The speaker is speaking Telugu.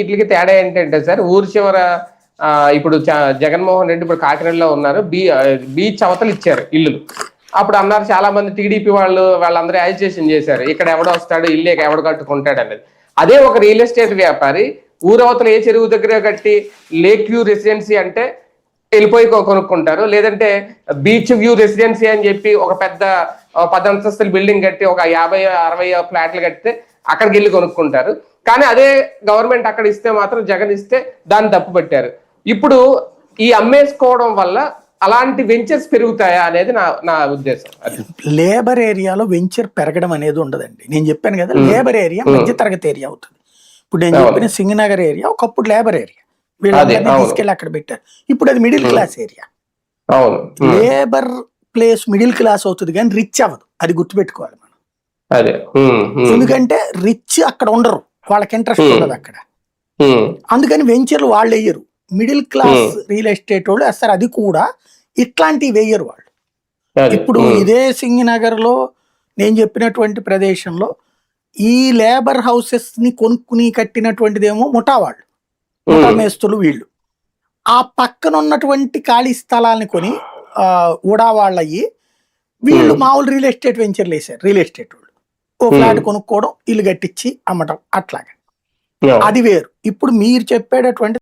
ఇట్లకి తేడా ఏంటంటే సార్ ఊరు చివర ఇప్పుడు జగన్మోహన్ రెడ్డి ఇప్పుడు కాకినాడలో ఉన్నారు. బీచ్ అవతలు ఇచ్చారు ఇల్లులు. అప్పుడు అన్నారు చాలా మంది టీడీపీ వాళ్ళందరూ యాజిటేషన్ చేశారు, ఇక్కడ ఎవడు వస్తాడు, ఇల్లు ఎవడు కట్టుకుంటాడు అనేది. అదే ఒక రియల్ ఎస్టేట్ వ్యాపారి ఊరవతల ఏ చెరువు దగ్గర కట్టి లేక్ వ్యూ రెసిడెన్సీ అంటే వెళ్ళిపోయి కొనుక్కుంటారు. లేదంటే బీచ్ వ్యూ రెసిడెన్సీ అని చెప్పి ఒక పెద్ద 10 అంతస్తుల బిల్డింగ్ కట్టి ఒక 50-60 ఫ్లాట్లు కడితే అక్కడికి వెళ్ళి కొనుక్కుంటారు. కానీ అదే గవర్నమెంట్ అక్కడ ఇస్తే మాత్రం జగన్ ఇస్తే దాన్ని తప్పు పెట్టారు. ఇప్పుడు ఈ అమ్మేసుకోవడం వల్ల అలాంటి వెంచర్స్ పెరుగుతాయా అనేది నా ఉద్దేశం. లేబర్ ఏరియాలో వెంచర్ పెరగడం అనేది ఉండదండి. నేను చెప్పాను కదా, లేబర్ ఏరియా మధ్య తరగతి ఏరియా అవుతుంది. ఇప్పుడు నేను చెప్పిన సింగనగర్ ఏరియా ఒకప్పుడు లేబర్ ఏరియా, వీళ్ళందరినీ తీసుకెళ్ళి అక్కడ పెట్టారు. ఇప్పుడు అది middle class area. Labour place middle class అవుతుంది కానీ రిచ్ అవ్వదు, అది గుర్తుపెట్టుకోవాలి మనం. ఎందుకంటే రిచ్ అక్కడ ఉండరు, వాళ్ళకి ఇంట్రెస్ట్ ఉండదు అక్కడ. అందుకని వెంచర్లు వాళ్ళు వేయరు. మిడిల్ క్లాస్ రియల్ ఎస్టేట్ వాళ్ళు వేస్తారు, అది కూడా ఇట్లాంటివి వేయరు వాళ్ళు. ఇప్పుడు ఇదే సింగనగర్ లో నేను చెప్పినటువంటి ప్రదేశంలో ఈ లేబర్ హౌసెస్ ని కొనుక్కుని కట్టినటువంటిదేమో ముఠా వాళ్ళు, ముఠా మేస్తులు వీళ్ళు. ఆ పక్కన ఉన్నటువంటి ఖాళీ స్థలాన్ని కొని ఉడా వాళ్ళయ్యి వీళ్ళు మామూలు రియల్ ఎస్టేట్ వెంచర్లు వేసారు. రియల్ ఎస్టేట్ వాళ్ళు ఓ ఫ్లాట్ కొనుక్కోవడం, ఇల్లు కట్టించి అమ్మటం, అట్లాగా. అది వేరు. ఇప్పుడు మీరు చెప్పేటటువంటి